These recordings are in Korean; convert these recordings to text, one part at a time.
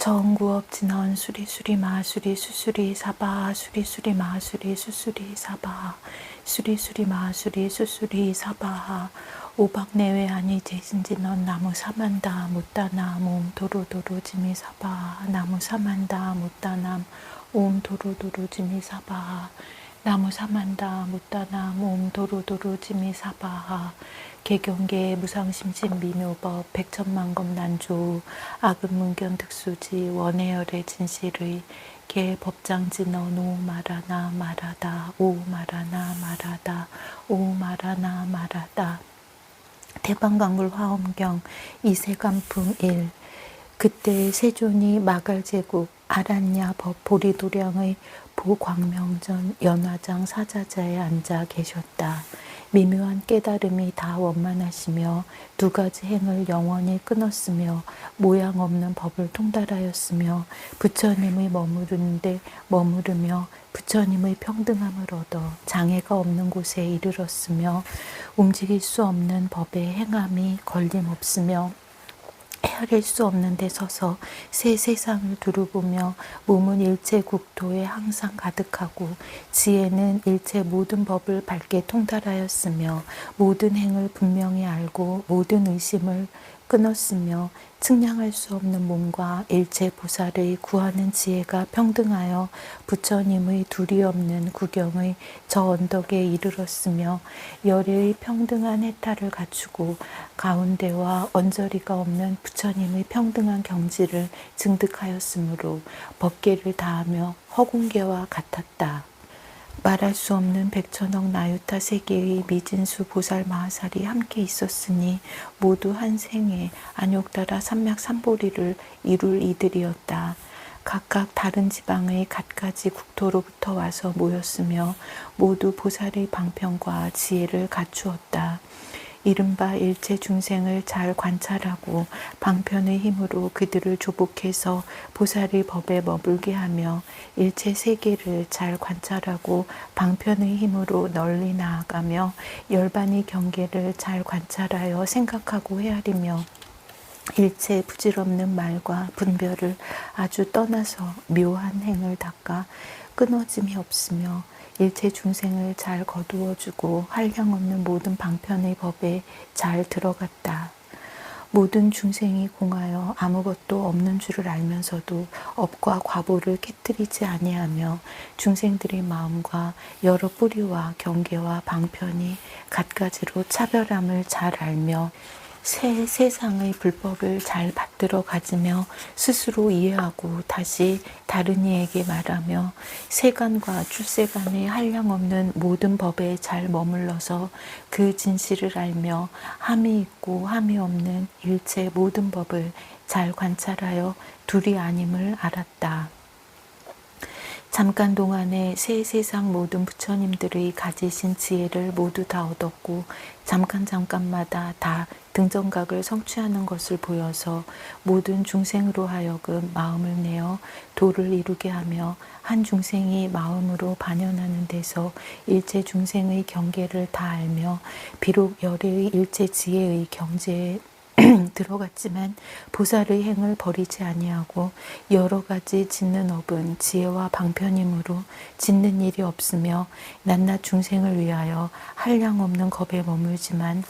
정구업 진언 수리수리 마수리 수수리 사바 수리수리 마수리 수수리 사바 수리수리 마수리 수수리 사바 오박내외 아니 제신진언 나무 사만다 못다나 몸 도로도로 지미 사바 나무 사만다 못다남 옴 도로도로 지미 사바 나무 사만다 못다나 몸 도로도로 지미 사바 개경계 무상심신 미묘법 백천만검 난조 악은문견 특수지 원해열의 진실의 개 법장진어 노 말하나 말하다 오 말하나 말하다 오 말하나 말하다 대방강불 화엄경 이세간품 1 그때 세존이 마갈제국 아란야 법 보리도량의 보광명전 연화장 사자자에 앉아 계셨다. 미묘한 깨달음이 다 원만하시며 두 가지 행을 영원히 끊었으며 모양 없는 법을 통달하였으며 부처님의 머무르는데 머무르며 부처님의 평등함을 얻어 장애가 없는 곳에 이르렀으며 움직일 수 없는 법의 행함이 걸림없으며 헤아릴 수 없는 데 서서 새 세상을 두루보며 몸은 일체 국토에 항상 가득하고 지혜는 일체 모든 법을 밝게 통달하였으며 모든 행을 분명히 알고 모든 의심을 끊었으며 측량할 수 없는 몸과 일체 보살의 구하는 지혜가 평등하여 부처님의 둘이 없는 구경의 저 언덕에 이르렀으며 열의 평등한 해탈을 갖추고 가운데와 언저리가 없는 부처님의 평등한 경지를 증득하였으므로 법계를 다하며 허공계와 같았다. 말할 수 없는 백천억 나유타 세계의 미진수 보살 마하살이 함께 있었으니 모두 한 생에 안욕다라 삼맥 삼보리를 이룰 이들이었다. 각각 다른 지방의 갖가지 국토로부터 와서 모였으며 모두 보살의 방편과 지혜를 갖추었다. 이른바 일체 중생을 잘 관찰하고 방편의 힘으로 그들을 조복해서 보살의 법에 머물게 하며 일체 세계를 잘 관찰하고 방편의 힘으로 널리 나아가며 열반의 경계를 잘 관찰하여 생각하고 헤아리며 일체 부질없는 말과 분별을 아주 떠나서 묘한 행을 닦아 끊어짐이 없으며 일체 중생을 잘 거두어주고 한량없는 모든 방편의 법에 잘 들어갔다. 모든 중생이 공하여 아무것도 없는 줄을 알면서도 업과 과보를 깨뜨리지 아니하며 중생들의 마음과 여러 뿌리와 경계와 방편이 갖가지로 차별함을 잘 알며 새 세상의 불법을 잘 받들어 가지며 스스로 이해하고 다시 다른 이에게 말하며 세간과 출세간의 한량없는 모든 법에 잘 머물러서 그 진실을 알며 함이 있고 함이 없는 일체 모든 법을 잘 관찰하여 둘이 아님을 알았다. 잠깐 동안에 새 세상 모든 부처님들의 가지신 지혜를 모두 다 얻었고 잠깐마다 다 등정각을 성취하는 것을 보여서 모든 중생으로 하여금 마음을 내어 도를 이루게 하며 한 중생이 마음으로 반연하는 데서 일체 중생의 경계를 다 알며 비록 열의 일체 지혜의 경제에 들어갔지만 보살의 행을 버리지 아니하고 여러 가지 짓는 업은 지혜와 방편이므로 짓는 일이 없으며 낱낱 중생을 위하여 한량없는 겁에 머물지만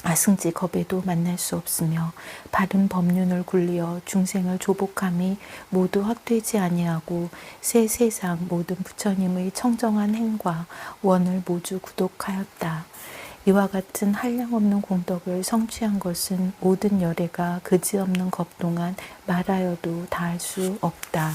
아승지 겁에도 만날 수 없으며 바른 법륜을 굴리어 중생을 조복함이 모두 헛되지 아니하고 새 세상 모든 부처님의 청정한 행과 원을 모두 구독하였다. 이와 같은 한량없는 공덕을 성취한 것은 모든 열애가 그지없는 것 동안 말하여도 다할 수 없다.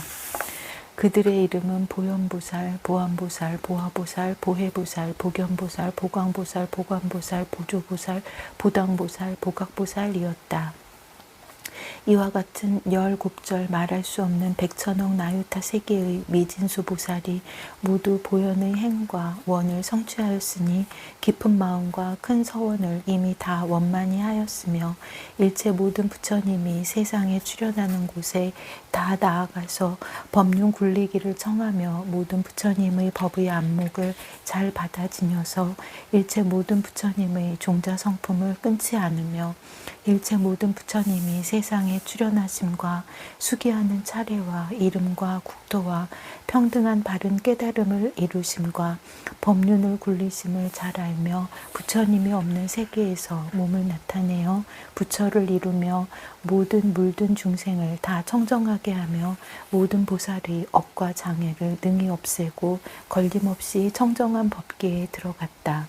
그들의 이름은 보현보살, 보안보살, 보화보살, 보혜보살, 보견보살, 보광보살, 보관보살, 보조보살, 보당보살, 보각보살이었다. 이와 같은 열곱절 말할 수 없는 백천억 나유타 세계의 미진수 보살이 모두 보현의 행과 원을 성취하였으니 깊은 마음과 큰 서원을 이미 다 원만히 하였으며 일체 모든 부처님이 세상에 출현하는 곳에 다 나아가서 법륜 굴리기를 청하며 모든 부처님의 법의 안목을 잘 받아 지녀서 일체 모든 부처님의 종자 성품을 끊지 않으며 일체 모든 부처님이 세상에 세상에 출현하심과 수기하는 차례와 이름과 국토와 평등한 바른 깨달음을 이루심과 법륜을 굴리심을 잘 알며 부처님이 없는 세계에서 몸을 나타내어 부처를 이루며 모든 물든 중생을 다 청정하게 하며 모든 보살의 업과 장애를 능히 없애고 걸림없이 청정한 법계에 들어갔다.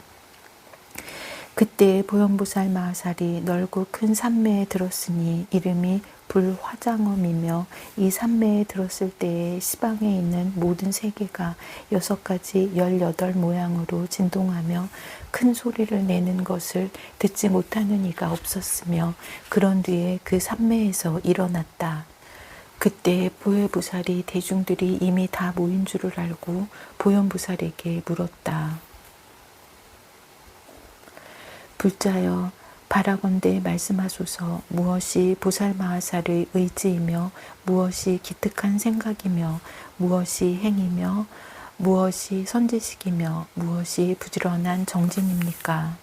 그때 보현보살 마하살이 넓고 큰 산매에 들었으니 이름이 불화장엄이며 이 산매에 들었을 때에 시방에 있는 모든 세계가 6가지 18 모양으로 진동하며 큰 소리를 내는 것을 듣지 못하는 이가 없었으며 그런 뒤에 그 산매에서 일어났다. 그때 보혜보살이 대중들이 이미 다 모인 줄을 알고 보현보살에게 물었다. 불자여, 바라건대 말씀하소서. 무엇이 보살마하살의 의지이며 무엇이 기특한 생각이며 무엇이 행이며 무엇이 선지식이며 무엇이 부지런한 정진입니까?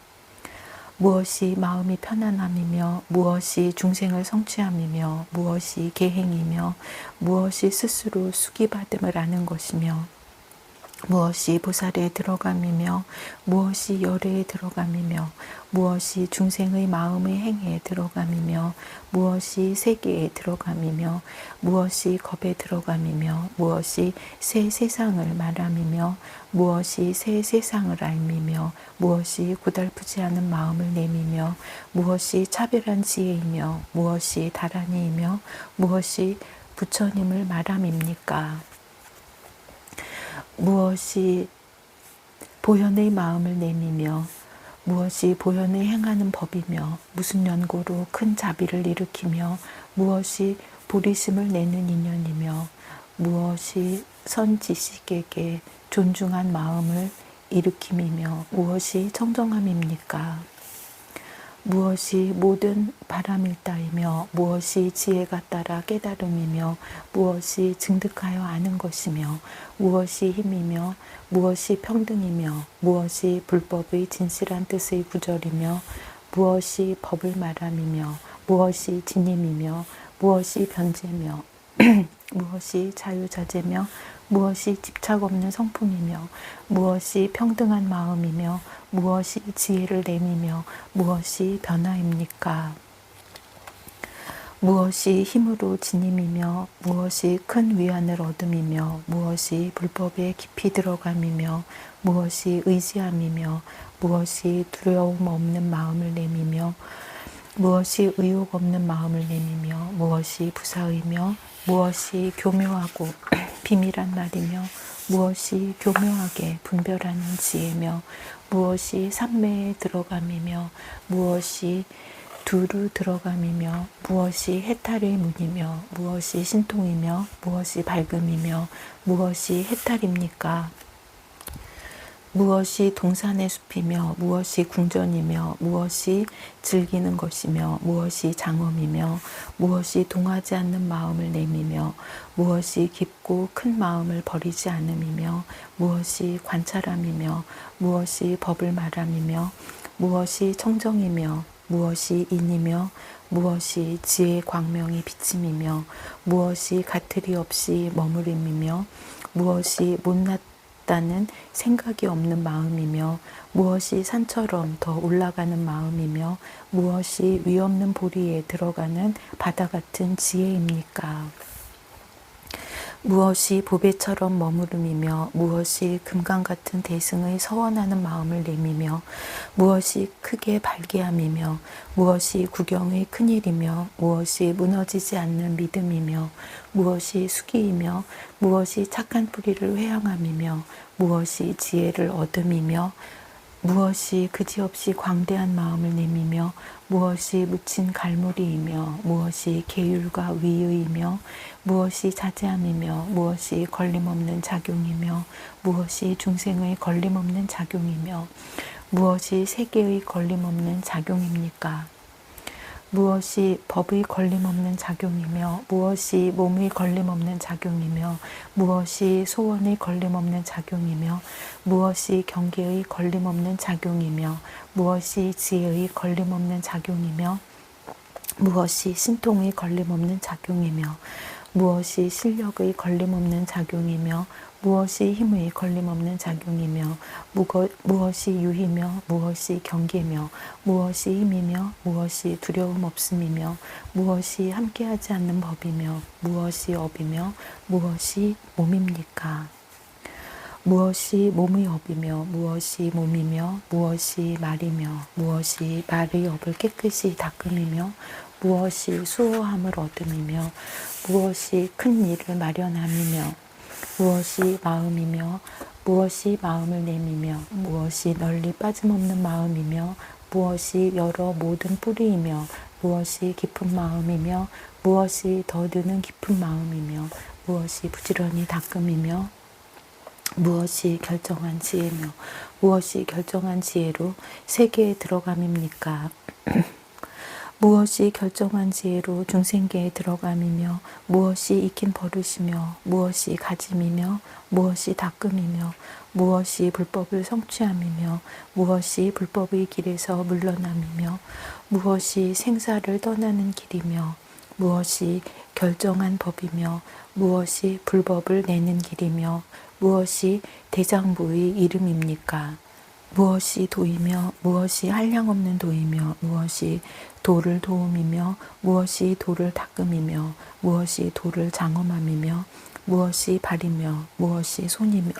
무엇이 마음이 편안함이며 무엇이 중생을 성취함이며 무엇이 계행이며 무엇이 스스로 수기받음을 아는 것이며 무엇이 보살에 들어감이며 무엇이 열애에 들어감이며 무엇이 중생의 마음의 행에 들어감이며 무엇이 세계에 들어감이며 무엇이 겁에 들어감이며 무엇이 새 세상을 말함이며 무엇이 새 세상을 알미며 무엇이 고달프지 않은 마음을 내미며 무엇이 차별한 지혜이며 무엇이 다란이이며 무엇이 부처님을 말함입니까? 무엇이 보현의 마음을 내미며 무엇이 보현의 행하는 법이며 무슨 연고로 큰 자비를 일으키며 무엇이 보리심을 내는 인연이며 무엇이 선지식에게 존중한 마음을 일으킴이며 무엇이 청정함입니까? 무엇이 모든 바람일다이며 무엇이 지혜가 따라 깨달음이며 무엇이 증득하여 아는 것이며 무엇이 힘이며 무엇이 평등이며 무엇이 불법의 진실한 뜻의 구절이며 무엇이 법을 말함이며 무엇이 진임이며 무엇이 변제며 무엇이 자유자재며 무엇이 집착 없는 성품이며 무엇이 평등한 마음이며 무엇이 지혜를 내미며 무엇이 변화입니까? 무엇이 힘으로 진임이며 무엇이 큰 위안을 얻음이며 무엇이 불법에 깊이 들어감이며 무엇이 의지함이며 무엇이 두려움 없는 마음을 내미며 무엇이 의욕 없는 마음을 내미며 무엇이 부사이며 무엇이 교묘하고 비밀한 말이며 무엇이 교묘하게 분별하는 지혜며 무엇이 삼매에 들어감이며 무엇이 두루 들어감이며 무엇이 해탈의 문이며 무엇이 신통이며 무엇이 밝음이며 무엇이 해탈입니까? 무엇이 동산의 숲이며 무엇이 궁전이며 무엇이 즐기는 것이며 무엇이 장엄이며 무엇이 동하지 않는 마음을 내미며 무엇이 깊고 큰 마음을 버리지 않음이며 무엇이 관찰함이며 무엇이 법을 말함이며 무엇이 청정이며 무엇이 인이며 무엇이 지혜의 광명이 비침이며 무엇이 가틀이 없이 머무림이며 무엇이 못났다는 생각이 없는 마음이며 무엇이 산처럼 더 올라가는 마음이며 무엇이 위없는 보리에 들어가는 바다 같은 지혜입니까? 무엇이 보배처럼 머무름이며 무엇이 금강 같은 대승의 서원하는 마음을 내미며 무엇이 크게 발기함이며 무엇이 구경의 큰일이며 무엇이 무너지지 않는 믿음이며 무엇이 수기이며 무엇이 착한 뿌리를 회양함이며 무엇이 지혜를 얻음이며 무엇이 그지없이 광대한 마음을 내미며 무엇이 묻힌 갈무리이며 무엇이 계율과 위의이며 무엇이 자제함이며 무엇이 걸림없는 작용이며 무엇이 중생의 걸림없는 작용이며 무엇이 세계의 걸림없는 작용입니까? 무엇이 법의 걸림없는 작용이며 무엇이 몸의 걸림없는 작용이며 무엇이 소원의 걸림없는 작용이며 무엇이 경계의 걸림없는 작용이며 무엇이 지혜의 걸림없는 작용이며 무엇이 신통의 걸림없는 작용이며 무엇이 실력의 걸림없는 작용이며 무엇이 힘의 걸림없는 작용이며 무엇이 유희며 무엇이 경계며 무엇이 힘이며 무엇이 두려움 없음이며 무엇이 함께하지 않는 법이며 무엇이 업이며 무엇이 몸입니까? 무엇이 몸의 업이며 무엇이 몸이며 무엇이 말이며 무엇이 말의 업을 깨끗이 닦음이며 무엇이 수호함을 얻음이며 무엇이 큰 일을 마련함이며 무엇이 마음이며 무엇이 마음을 내미며 무엇이 널리 빠짐없는 마음이며 무엇이 여러 모든 뿌리이며 무엇이 깊은 마음이며 무엇이 더 드는 깊은 마음이며 무엇이 부지런히 닦음이며 무엇이 결정한 지혜며 무엇이 결정한 지혜로 세계에 들어감입니까? 무엇이 결정한 지혜로 중생계에 들어감이며 무엇이 익힌 버릇이며 무엇이 가짐이며 무엇이 닦음이며 무엇이 불법을 성취함이며 무엇이 불법의 길에서 물러남이며 무엇이 생사를 떠나는 길이며 무엇이 결정한 법이며 무엇이 불법을 내는 길이며 무엇이 대장부의 이름입니까? 무엇이 도이며 무엇이 한량없는 도이며 무엇이 도를 도움이며 무엇이 도를 닦음이며 무엇이 도를 장엄함이며 무엇이 발이며 무엇이 손이며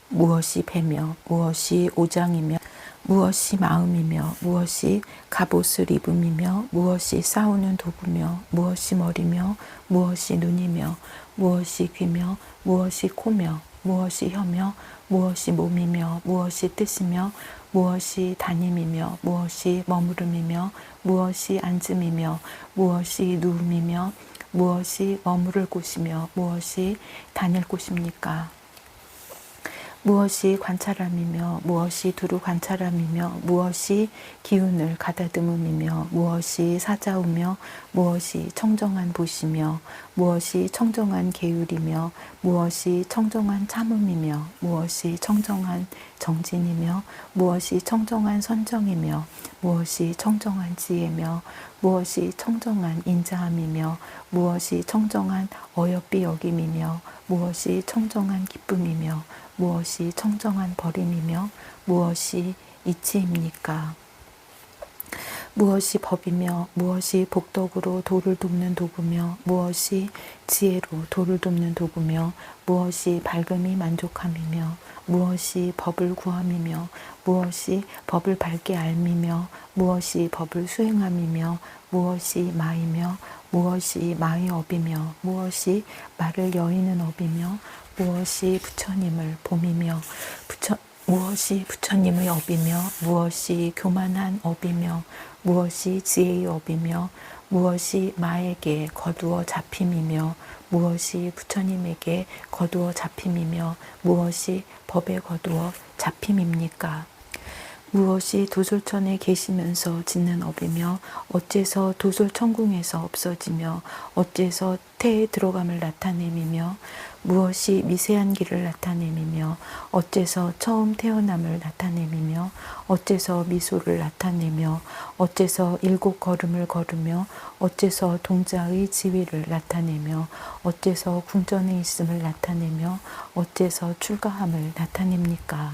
무엇이 배며 무엇이 오장이며 무엇이 마음이며 무엇이 갑옷을 입음이며 무엇이 싸우는 도구며 무엇이 머리며 무엇이 눈이며 무엇이 귀며 무엇이 코며 무엇이 혀며 무엇이 몸이며 무엇이 뜻이며 무엇이 다님이며 무엇이 머무름이며 무엇이 앉음이며 무엇이 누움이며 무엇이 머무를 곳이며 무엇이 다닐 곳입니까? 무엇이 관찰함이며 무엇이 두루 관찰함이며 무엇이 기운을 가다듬음이며 무엇이 사자우며 무엇이 청정한 보시며 무엇이 청정한 계율이며 무엇이 청정한 참음이며 무엇이 청정한 정진이며 무엇이 청정한 선정이며 무엇이 청정한 지혜며 무엇이 청정한 인자함이며 무엇이 청정한 어여삐 여김이며 무엇이 청정한 기쁨이며 무엇이 청정한 버림이며 무엇이 이치입니까? 무엇이 법이며 무엇이 복덕으로 도를 돕는 도구며 무엇이 지혜로 도를 돕는 도구며 무엇이 밝음이 만족함이며 무엇이 법을 구함이며 무엇이 법을 밝게 알미며 무엇이 법을 수행함이며 무엇이 마이며 무엇이 마의 업이며 무엇이 말을 여의는 업이며 무엇이 부처님을 봄이며 무엇이 부처님의 업이며 무엇이 교만한 업이며 무엇이 지혜의 업이며 무엇이 마에게 거두어 잡힘이며 무엇이 부처님에게 거두어 잡힘이며 무엇이 법에 거두어 잡힘입니까? 무엇이 도솔천에 계시면서 짓는 업이며 어째서 도솔천궁에서 없어지며 어째서 태에 들어감을 나타내미며 무엇이 미세한 길을 나타내미며 어째서 처음 태어남을 나타내미며 어째서 미소를 나타내며 어째서 일곱 걸음을 걸으며 어째서 동자의 지위를 나타내며 어째서 궁전에 있음을 나타내며 어째서 출가함을 나타냅니까?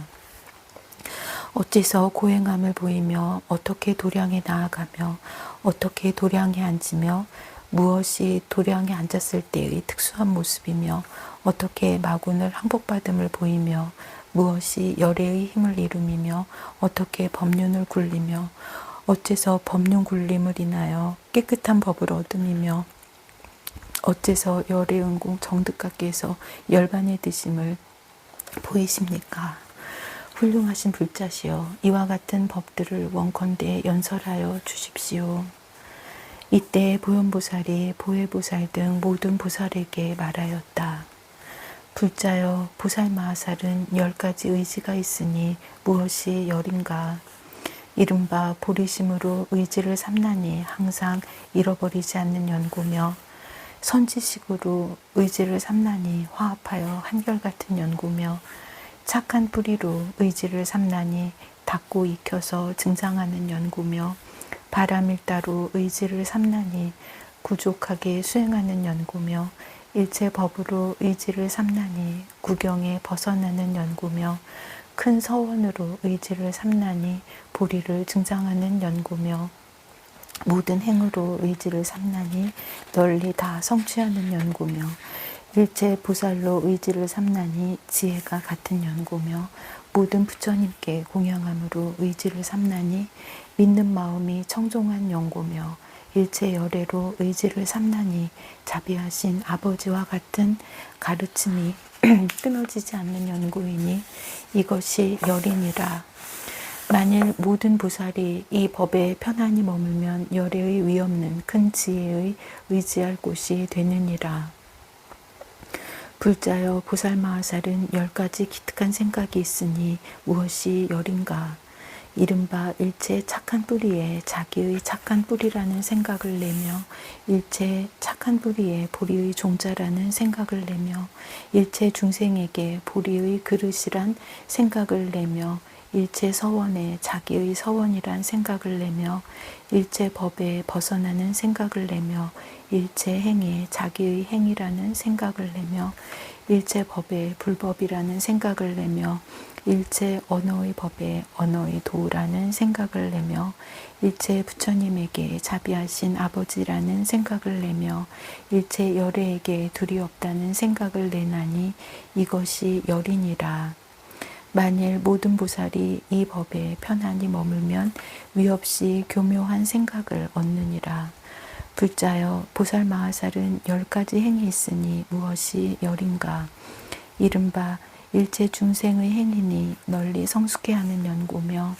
어째서 고행함을 보이며 어떻게 도량에 나아가며 어떻게 도량에 앉으며 무엇이 도량에 앉았을 때의 특수한 모습이며 어떻게 마군을 항복받음을 보이며 무엇이 열애의 힘을 이루미며 어떻게 법륜을 굴리며 어째서 법륜 굴림을 인하여 깨끗한 법을 얻음이며 어째서 열애은공 정득각께서 열반의 드심을 보이십니까? 훌륭하신 불자시여 이와 같은 법들을 원컨대 연설하여 주십시오. 이때 보현보살이 보혜보살 등 모든 보살에게 말하였다. 불자여 보살마하살은 10가지 의지가 있으니 무엇이 열인가? 이른바 보리심으로 의지를 삼나니 항상 잃어버리지 않는 연고며 선지식으로 의지를 삼나니 화합하여 한결같은 연고며 착한 뿌리로 의지를 삼나니 닦고 익혀서 증장하는 연고며 바람일따로 의지를 삼나니 구족하게 수행하는 연구며 일체 법으로 의지를 삼나니 구경에 벗어나는 연구며 큰 서원으로 의지를 삼나니 보리를 증장하는 연구며 모든 행으로 의지를 삼나니 널리 다 성취하는 연구며 일체 보살로 의지를 삼나니 지혜가 같은 연구며 모든 부처님께 공양함으로 의지를 삼나니 믿는 마음이 청종한 연구며 일체 열애로 의지를 삼나니 자비하신 아버지와 같은 가르침이 끊어지지 않는 연구이니 이것이 열이니라. 만일 모든 보살이 이 법에 편안히 머물면 열애의 위없는 큰 지혜의 의지할 곳이 되느니라. 불자여 보살마하살은 10가지 기특한 생각이 있으니 무엇이 열인가? 이른바 일체 착한 뿌리에 자기의 착한 뿌리라는 생각을 내며 일체 착한 뿌리에 보리의 종자라는 생각을 내며 일체 중생에게 보리의 그릇이란 생각을 내며 일체 서원에 자기의 서원이란 생각을 내며 일체 법에 벗어나는 생각을 내며 일체 행에 자기의 행이라는 생각을 내며 일체 법에 불법이라는 생각을 내며 일체 언어의 법에 언어의 도라는 생각을 내며 일체 부처님에게 자비하신 아버지라는 생각을 내며 일체 열애에게 둘이 없다는 생각을 내나니 이것이 열이니라. 만일 모든 보살이 이 법에 편안히 머물면 위없이 교묘한 생각을 얻느니라. 불자여 보살마하살은 10가지 행이 있으니 무엇이 열인가? 이른바 일체 중생의 행이니 널리 성숙해 하는 연구며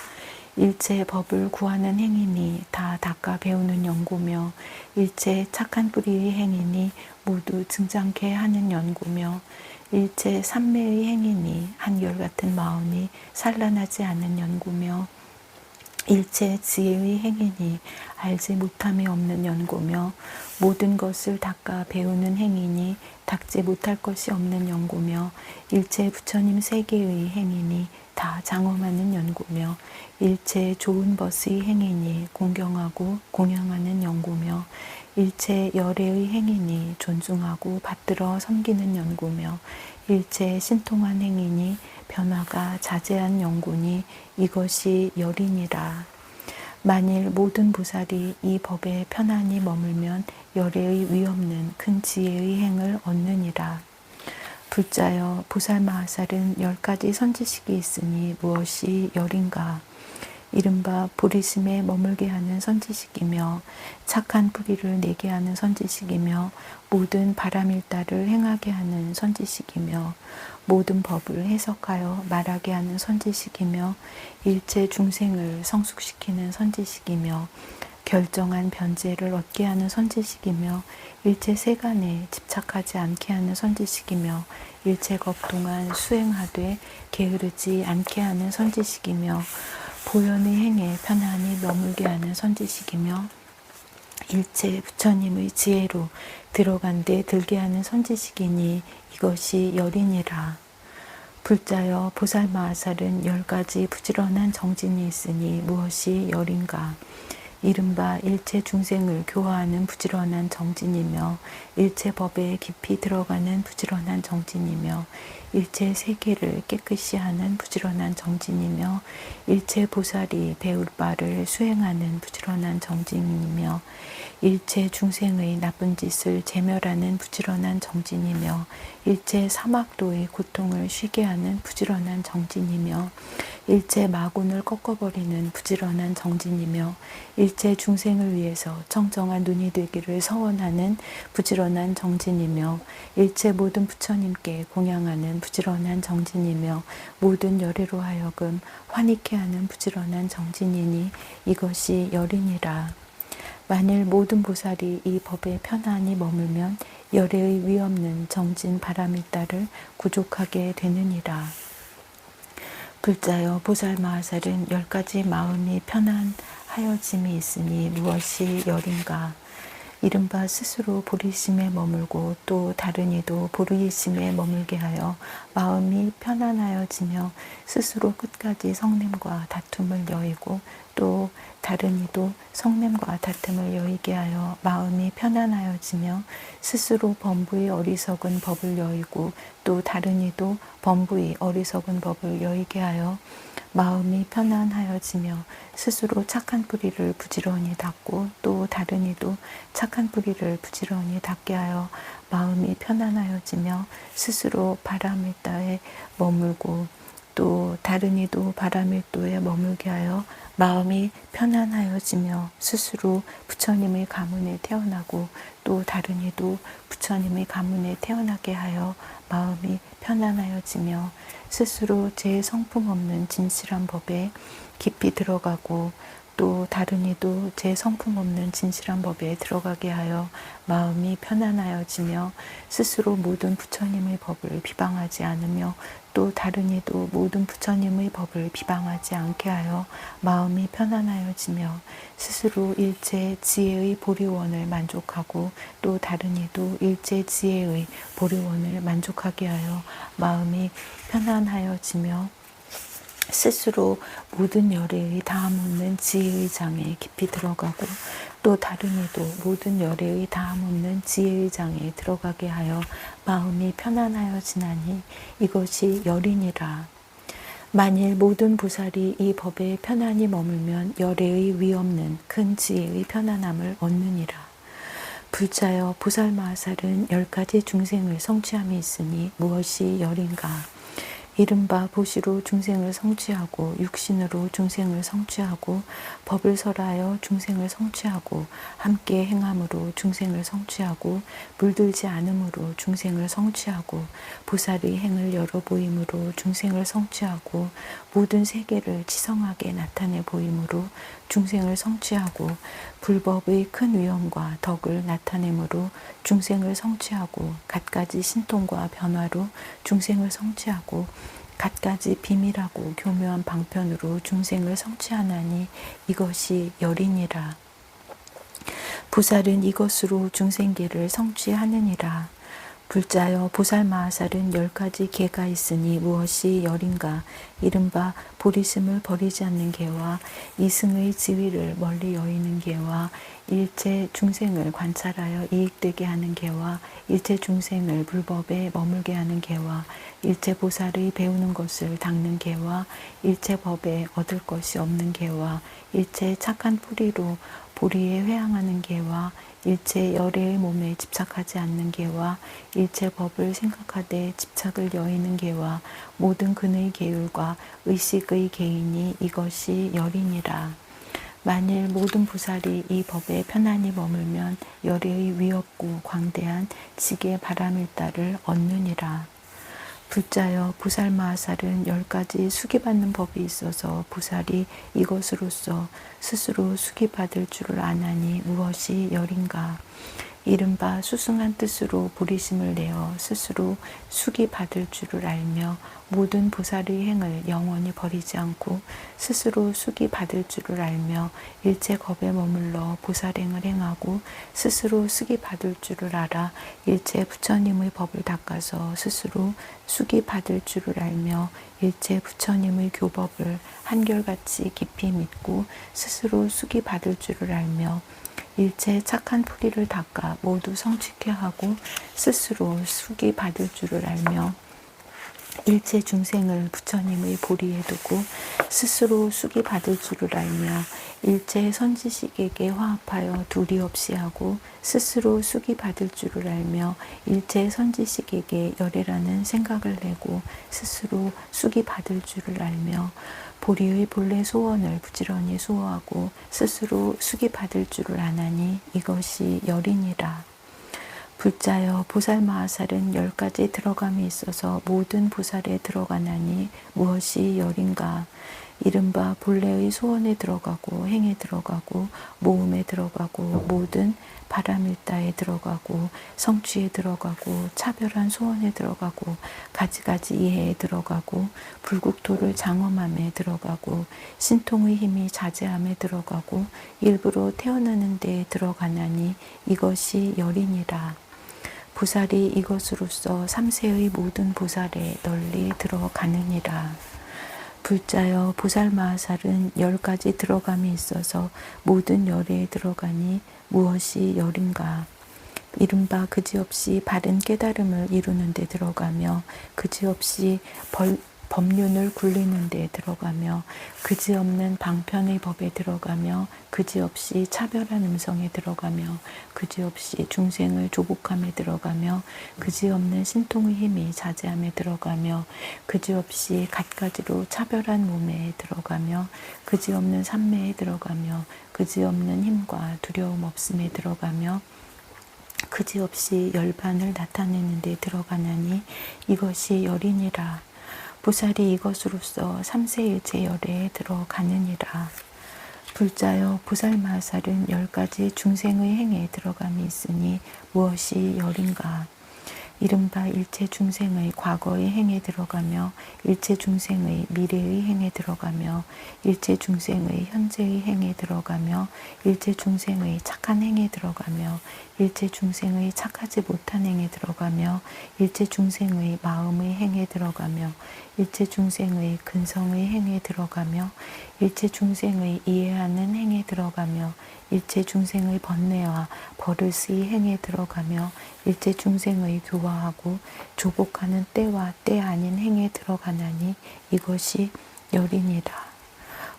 일체 법을 구하는 행이니 다 닦아 배우는 연구며 일체 착한 뿌리의 행이니 모두 증장케 하는 연구며 일체 삼매의 행이니 한결같은 마음이 산란하지 않는 연구며 일체 지혜의 행이니 알지 못함이 없는 연구며 모든 것을 닦아 배우는 행이니 닦지 못할 것이 없는 연구며 일체 부처님 세계의 행이니 다 장엄하는 연구며 일체 좋은 벗의 행이니 공경하고 공양하는 연구며 일체 열애의 행이니 존중하고 받들어 섬기는 연구며 일체 신통한 행이니 변화가 자제한 연구니 이것이 열이니라. 만일 모든 보살이 이 법에 편안히 머물면 열애의 위없는 큰 지혜의 행을 얻느니라. 불자여 보살마하살은 10가지 선지식이 있으니 무엇이 열인가? 이른바 보리심에 머물게 하는 선지식이며 착한 뿌리를 내게 하는 선지식이며 모든 바람일따를 행하게 하는 선지식이며 모든 법을 해석하여 말하게 하는 선지식이며 일체 중생을 성숙시키는 선지식이며 결정한 변제를 얻게 하는 선지식이며 일체 세간에 집착하지 않게 하는 선지식이며 일체 것 동안 수행하되 게으르지 않게 하는 선지식이며 보현의 행에 편안히 머물게 하는 선지식이며 일체 부처님의 지혜로 들어간 데 들게 하는 선지식이니 이것이 열이니라. 불자여 보살마하살은 10가지 부지런한 정진이 있으니 무엇이 열인가? 이른바 일체 중생을 교화하는 부지런한 정진이며 일체 법에 깊이 들어가는 부지런한 정진이며 일체 세계를 깨끗이 하는 부지런한 정진이며 일체 보살이 배울 바를 수행하는 부지런한 정진이며 일체 중생의 나쁜 짓을 제멸하는 부지런한 정진이며 일체 사막도의 고통을 쉬게 하는 부지런한 정진이며 일체 마군을 꺾어버리는 부지런한 정진이며 일체 중생을 위해서 청정한 눈이 되기를 서원하는 부지런한 정진이며 일체 모든 부처님께 공양하는 부지런한 정진이며 모든 열애로 하여금 환희케 하는 부지런한 정진이니 이것이 열이니라. 만일 모든 보살이 이 법에 편안히 머물면 열애의 위없는 정진 바람일따를 구족하게 되느니라. 불자여 보살마하살은 10가지 마음이 편안하여짐이 있으니 무엇이 열인가? 이른바 스스로 보리심에 머물고 또 다른 이도 보리심에 머물게 하여 마음이 편안하여지며 스스로 끝까지 성냄과 다툼을 여의고 또 다른 이도 성냄과 다툼을 여의게 하여 마음이 편안하여지며 스스로 범부의 어리석은 법을 여의고 또 다른 이도 범부의 어리석은 법을 여의게 하여 마음이 편안하여지며 스스로 착한 뿌리를 부지런히 닦고 또 다른 이도 착한 뿌리를 부지런히 닦게 하여 마음이 편안하여지며 스스로 바라밀다에 머물고 또 다른 이도 바라밀도에 머물게 하여 마음이 편안하여지며 스스로 부처님의 가문에 태어나고 또 다른 이도 부처님의 가문에 태어나게 하여 마음이 편안하여지며 스스로 제 성품 없는 진실한 법에 깊이 들어가고 또 다른 이도 제 성품 없는 진실한 법에 들어가게 하여 마음이 편안하여지며 스스로 모든 부처님의 법을 비방하지 않으며 또 다른 이도 모든 부처님의 법을 비방하지 않게 하여 마음이 편안하여지며 스스로 일체 지혜의 보리원을 만족하고 또 다른 이도 일체 지혜의 보리원을 만족하게 하여 마음이 편안하여지며 스스로 모든 열애의 다함 없는 지혜의 장에 깊이 들어가고 또 다른 이도 모든 열애의 다함 없는 지혜의 장에 들어가게 하여 마음이 편안하여지나니 이것이 열이니라. 만일 모든 보살이 이 법에 편안히 머물면 열애의 위 없는 큰 지혜의 편안함을 얻느니라. 불자여 보살마하살은 10가지 중생을 성취함이 있으니 무엇이 열인가? 이른바 보시로 중생을 성취하고 육신으로 중생을 성취하고 법을 설하여 중생을 성취하고 함께 행함으로 중생을 성취하고 물들지 않음으로 중생을 성취하고 보살의 행을 열어 보임으로 중생을 성취하고 모든 세계를 지성하게 나타내 보임으로 중생을 성취하고 불법의 큰 위엄과 덕을 나타내므로 중생을 성취하고 갖가지 신통과 변화로 중생을 성취하고 갖가지 비밀하고 교묘한 방편으로 중생을 성취하나니 이것이 열이니라. 보살은 이것으로 중생계를 성취하느니라. 불자여 보살마하살은 10가지 계가 있으니 무엇이 열인가? 이른바 보리심을 버리지 않는 계와 이승의 지위를 멀리 여의는 계와 일체 중생을 관찰하여 이익되게 하는 계와 일체 중생을 불법에 머물게 하는 계와 일체 보살의 배우는 것을 닦는 계와 일체 법에 얻을 것이 없는 계와 일체 착한 뿌리로 보리에 회항하는 계와 일체 열애의 몸에 집착하지 않는 계와 일체 법을 생각하되 집착을 여의는 계와 모든 근의 계율과 의식의 개인이 이것이 열이니라. 만일 모든 보살이 이 법에 편안히 머물면 열애의 위없고 광대한 지게 바라밀다를 얻느니라. 불자여 보살마하살은 10가지 수기받는 법이 있어서 보살이 이것으로서 스스로 수기받을 줄을 아나니 무엇이 열인가? 이른바 수승한 뜻으로 보리심을 내어 스스로 수기받을 줄을 알며 모든 보살의 행을 영원히 버리지 않고 스스로 수기받을 줄을 알며 일체 겁에 머물러 보살행을 행하고 스스로 수기받을 줄을 알아 일체 부처님의 법을 닦아서 스스로 수기받을 줄을 알며 일체 부처님의 교법을 한결같이 깊이 믿고 스스로 수기받을 줄을 알며 일체 착한 뿌리를 닦아 모두 성취케 하고 스스로 수기 받을 줄을 알며 일체 중생을 부처님의 보리에 두고 스스로 수기 받을 줄을 알며 일체 선지식에게 화합하여 둘이 없이 하고 스스로 수기 받을 줄을 알며 일체 선지식에게 열애라는 생각을 내고 스스로 수기 받을 줄을 알며 보리의 본래 소원을 부지런히 수호하고 스스로 수기 받을 줄을 아나니 이것이 열이니라. 불자여 보살마하살은 10가지 들어감이 있어서 모든 보살에 들어가나니 무엇이 열인가? 이른바 본래의 소원에 들어가고 행에 들어가고 모음에 들어가고 모든 바라밀다에 들어가고 성취에 들어가고 차별한 소원에 들어가고 가지가지 이해에 들어가고 불국토를 장엄함에 들어가고 신통의 힘이 자제함에 들어가고 일부러 태어나는 데에 들어가나니 이것이 열이니라. 보살이 이것으로서 삼세의 모든 보살에 널리 들어가느니라. 불자여 보살마하살은 10가지 들어감이 있어서 모든 열에 들어가니 무엇이 열인가. 이른바 그지없이 바른 깨달음을 이루는 데 들어가며 그지없이 법륜을 굴리는 데 들어가며 그지없는 방편의 법에 들어가며 그지없이 차별한 음성에 들어가며 그지없이 중생을 조복함에 들어가며 그지없는 신통의 힘이 자제함에 들어가며 그지없이 갖가지로 차별한 몸에 들어가며 그지없는 삼매에 들어가며 그지없는 힘과 두려움 없음에 들어가며 그지없이 열반을 나타내는 데 들어가나니 이것이 열이니라. 보살이 이것으로서 삼세일체 열에 들어가느니라. 불자여 보살마하살은 10가지 중생의 행에 들어감이 있으니 무엇이 열인가. 이른바 일체 중생의 과거의 행에 들어가며 일체 중생의 미래의 행에 들어가며 일체 중생의 현재의 행에 들어가며 일체 중생의 착한 행에 들어가며 일체 중생의 착하지 못한 행에 들어가며 일체 중생의 마음의 행에 들어가며 일체 중생의 근성의 행에 들어가며 일체 중생의 이해하는 행에 들어가며 일체 중생의 번뇌와 버릇의 행에 들어가며 일체 중생의 교화하고 조복하는 때와 때 아닌 행에 들어가나니 이것이 열이니라.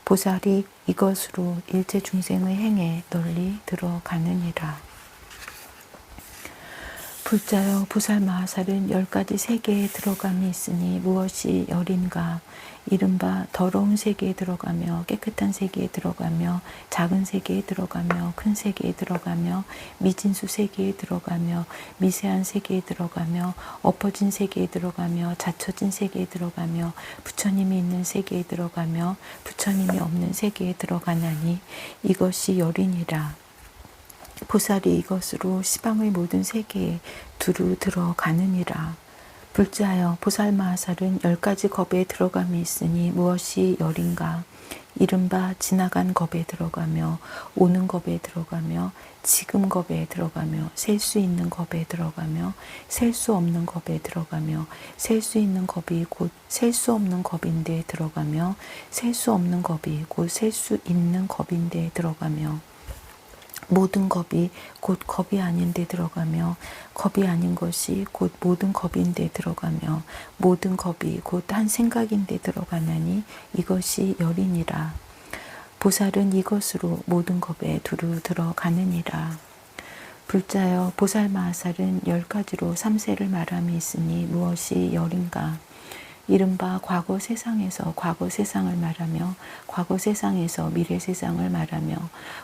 보살이 이것으로 일체 중생의 행에 널리 들어가느니라. 불자여 보살마하살은 10가지 세계에 들어감이 있으니 무엇이 열인가. 이른바 더러운 세계에 들어가며 깨끗한 세계에 들어가며 작은 세계에 들어가며 큰 세계에 들어가며 미진수 세계에 들어가며 미세한 세계에 들어가며 엎어진 세계에 들어가며 갖춰진 세계에 들어가며 부처님이 있는 세계에 들어가며 부처님이 없는 세계에 들어가나니 이것이 열이니라. 보살이 이것으로 시방의 모든 세계에 두루 들어가느니라. 불자여 보살마하살은 10가지 겁에 들어감이 있으니 무엇이 열인가. 이른바 지나간 겁에 들어가며 오는 겁에 들어가며 지금 겁에 들어가며 셀 수 있는 겁에 들어가며 셀 수 없는 겁에 들어가며 셀 수 있는 겁이 곧 셀 수 없는 겁인데 들어가며 셀 수 없는 겁이 곧 셀 수 있는 겁인데 들어가며 모든 겁이 곧 겁이 아닌데 들어가며 겁이 아닌 것이 곧 모든 겁인데 들어가며 모든 겁이 곧 한 생각인데 들어가나니 이것이 열이니라. 보살은 이것으로 모든 겁에 두루 들어가느니라. 불자여 보살마하살은 10가지로 삼세를 말함이 있으니 무엇이 열인가. 이른바 과거 세상에서 과거 세상을 말하며 과거 세상에서 미래 세상을 말하며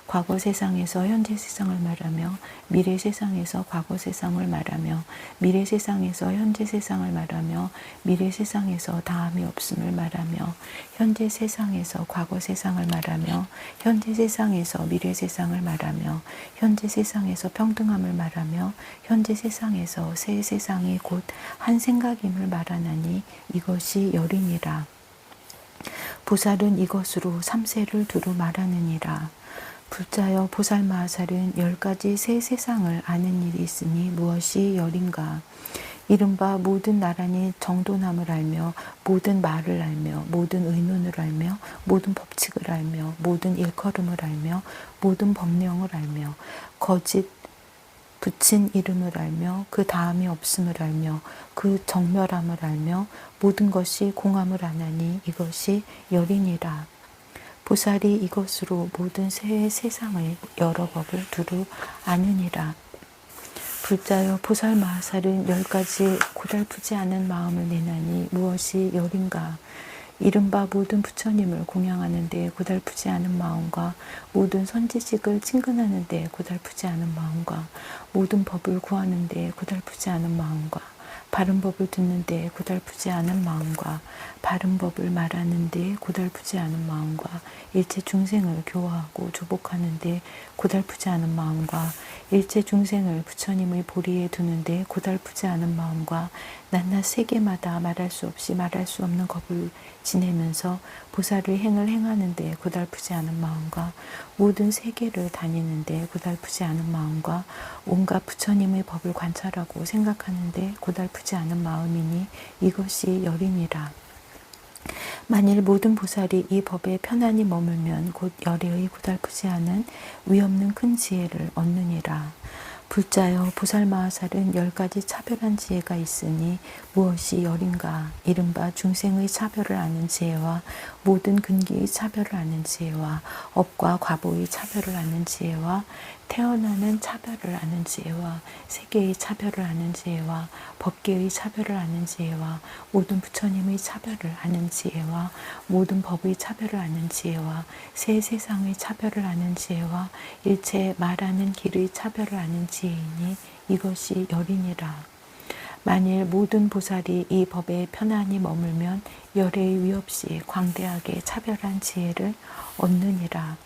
과거 세상에서 현재 세상을 말하며 미래 세상에서 과거 세상을 말하며 미래 세상에서 현재 세상을 말하며 미래 세상에서 다함이 없음을 말하며 현재 세상에서 과거 세상을 말하며 현재 세상에서 미래 세상을 말하며 현재 세상에서 평등함을 말하며 현재 세상에서 새 세상이 곧 한 생각임을 말하나니 이것이 열이니라. 보살은 이것으로 삼세를 두루 말하느니라. 불자여 보살마하살은 10가지 새 세상을 아는 일이 있으니 무엇이 열인가. 이른바 모든 나라니 정돈함을 알며 모든 말을 알며 모든 의논을 알며 모든 법칙을 알며 모든 일컬음을 알며 모든 법령을 알며 거짓 붙인 이름을 알며 그 다음이 없음을 알며 그 정멸함을 알며 모든 것이 공함을 아나니 이것이 열이니라. 보살이 이것으로 모든 새 세상의 여러 법을 두루 아느니라. 불자여 보살마하살은 10가지 고달프지 않은 마음을 내나니 무엇이 열인가. 이른바 모든 부처님을 공양하는 데 고달프지 않은 마음과 모든 선지식을 친근하는 데 고달프지 않은 마음과 모든 법을 구하는 데 고달프지 않은 마음과 바른 법을 듣는 데 고달프지 않은 마음과 바른 법을 말하는 데 고달프지 않은 마음과 일체 중생을 교화하고 조복하는 데 고달프지 않은 마음과 일체 중생을 부처님의 보리에 두는 데 고달프지 않은 마음과 낱낱 세계마다 말할 수 없이 말할 수 없는 겁을 지내면서 보살의 행을 행하는 데 고달프지 않은 마음과 모든 세계를 다니는 데 고달프지 않은 마음과 온갖 부처님의 법을 관찰하고 생각하는 데 고달프지 않은 마음이니 이것이 열이니라. 만일 모든 보살이 이 법에 편안히 머물면 곧 열애의 고달프지 않은 위없는 큰 지혜를 얻느니라. 불자여 보살마하살은 10가지 차별한 지혜가 있으니 무엇이 열인가? 이른바 중생의 차별을 아는 지혜와 모든 근기의 차별을 아는 지혜와 업과 과보의 차별을 아는 지혜와 태어나는 차별을 아는 지혜와 세계의 차별을 아는 지혜와 법계의 차별을 아는 지혜와 모든 부처님의 차별을 아는 지혜와 모든 법의 차별을 아는 지혜와 새 세상의 차별을 아는 지혜와 일체 말하는 길의 차별을 아는 지혜이니 이것이 열이니라. 만일 모든 보살이 이 법에 편안히 머물면 열의 위 없이 광대하게 차별한 지혜를 얻느니라.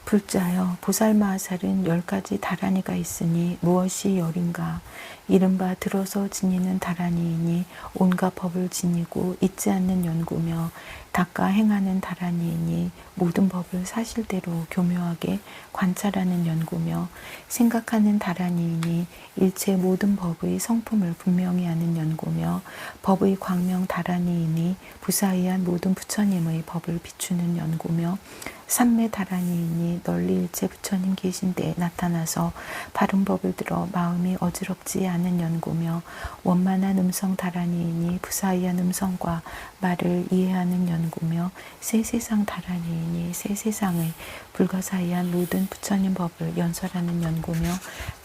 불자여 보살마하살은 10가지 다라니가 있으니 무엇이 열인가? 이른바 들어서 지니는 다라니이니 온갖 법을 지니고 잊지 않는 연구며 닦아 행하는 다라니이니 모든 법을 사실대로 교묘하게 관찰하는 연구며 생각하는 다라니이니 일체 모든 법의 성품을 분명히 아는 연구며 법의 광명 다라니이니 부사이한 모든 부처님의 법을 비추는 연구며 삼매 다라니이니 널리 일체 부처님 계신 데에 나타나서 바른 법을 들어 마음이 어지럽지 않은 연구며 원만한 음성 다라니이니 부사이한 음성과 말을 이해하는 연구며 새 세상 다라니이니 새 세상의 불가사의한 모든 부처님 법을 연설하는 연구며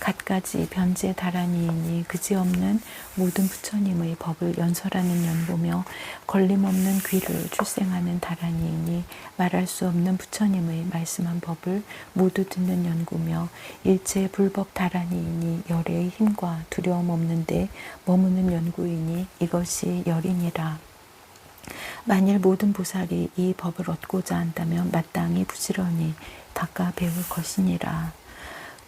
갖가지 변제 다라니이니 그지없는 모든 부처님의 법을 연설하는 연구며 걸림없는 귀를 출생하는 다라니이니 말할 수 없는 부처님의 말씀한 법을 모두 듣는 연구며 일체 불법 다라니이니 열의 힘과 두려움 없는데 머무는 연구이니 이것이 열이니라. 만일 모든 보살이 이 법을 얻고자 한다면 마땅히 부지런히 닦아 배울 것이니라.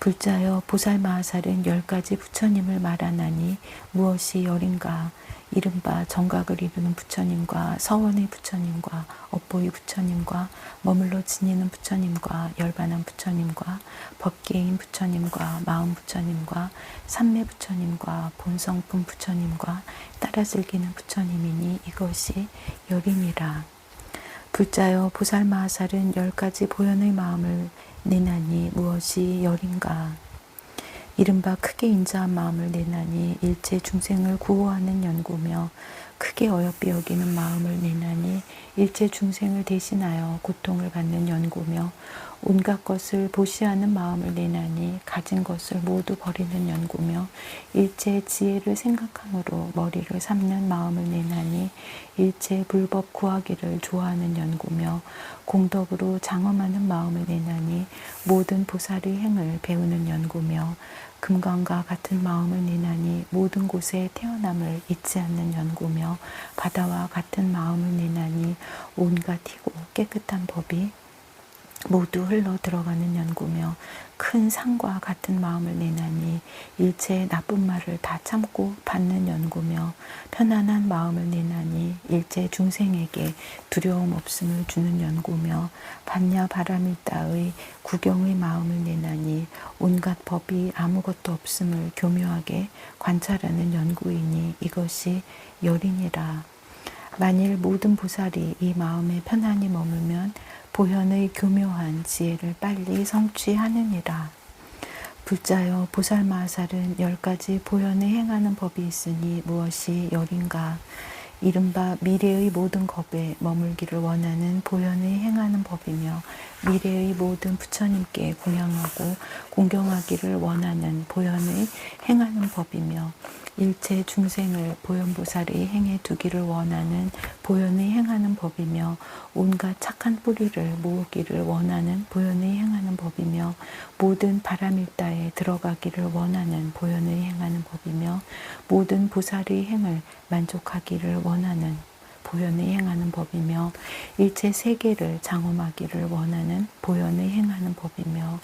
불자여 보살마하살은 10가지 부처님을 말하나니 무엇이 열인가? 이른바 정각을 이루는 부처님과 서원의 부처님과 업보의 부처님과 머물러 지니는 부처님과 열반한 부처님과 법계인 부처님과 마음 부처님과 삼매 부처님과 본성품 부처님과 따라 즐기는 부처님이니 이것이 열이니라. 불자여 보살마하살은 10가지 보현의 마음을 내나니 무엇이 열인가? 이른바 크게 인자한 마음을 내나니 일체 중생을 구호하는 연구며 크게 어여삐 여기는 마음을 내나니 일체 중생을 대신하여 고통을 받는 연구며 온갖 것을 보시하는 마음을 내나니 가진 것을 모두 버리는 연구며 일체 지혜를 생각함으로 머리를 삼는 마음을 내나니 일체 불법 구하기를 좋아하는 연구며 공덕으로 장엄하는 마음을 내나니 모든 보살의 행을 배우는 연구며 금강과 같은 마음을 내나니 모든 곳에 태어남을 잊지 않는 연구며 바다와 같은 마음을 내나니 온갖 희고 깨끗한 법이 모두 흘러 들어가는 연구며 큰 산과 같은 마음을 내나니 일체 나쁜 말을 다 참고 받는 연구며 편안한 마음을 내나니 일체 중생에게 두려움 없음을 주는 연구며 반야 바라밀다의 구경의 마음을 내나니 온갖 법이 아무것도 없음을 교묘하게 관찰하는 연구이니 이것이 열이니라. 만일 모든 보살이 이 마음에 편안히 머물면 보현의 교묘한 지혜를 빨리 성취하느니라. 불자여 보살마하살은 10가지 보현에 행하는 법이 있으니 무엇이 열인가? 이른바 미래의 모든 법에 머물기를 원하는 보현의 행하는 법이며 미래의 모든 부처님께 공양하고 공경하기를 원하는 보현의 행하는 법이며 일체 중생을 보현보살이 행해 두기를 원하는 보현의 행하는 법이며 온갖 착한 뿌리를 모으기를 원하는 보현의 행하는 법이며 모든 바람일다에 들어가기를 원하는 보현의 행하는 법이며 모든 보살의 행을 만족하기를 원하는 보현의 행하는 법이며 일체 세계를 장엄하기를 원하는 보현의 행하는 법이며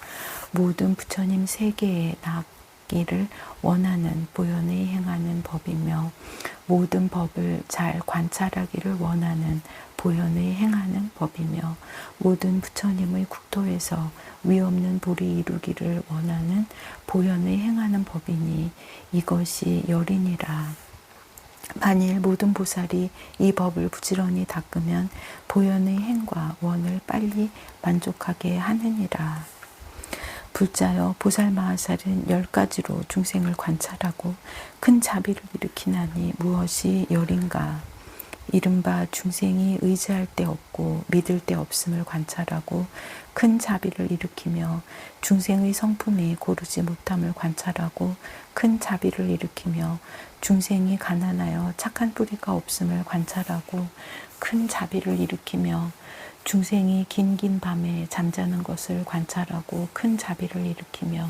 모든 부처님 세계에 나아가기를 원하는 보현의 행하는 법이며 모든 법을 잘 관찰하기를 원하는 보현의 행하는 법이며 모든 부처님의 국토에서 위없는 불이 이루기를 원하는 보현의 행하는 법이니 이것이 열이니라. 만일 모든 보살이 이 법을 부지런히 닦으면 보현의 행과 원을 빨리 만족하게 하느니라. 불자여 보살마하살은 10가지로 중생을 관찰하고 큰 자비를 일으키나니 무엇이 열인가. 이른바 중생이 의지할 데 없고 믿을 데 없음을 관찰하고 큰 자비를 일으키며 중생의 성품이 고르지 못함을 관찰하고 큰 자비를 일으키며 중생이 가난하여 착한 뿌리가 없음을 관찰하고 큰 자비를 일으키며 중생이 긴긴 밤에 잠자는 것을 관찰하고 큰 자비를 일으키며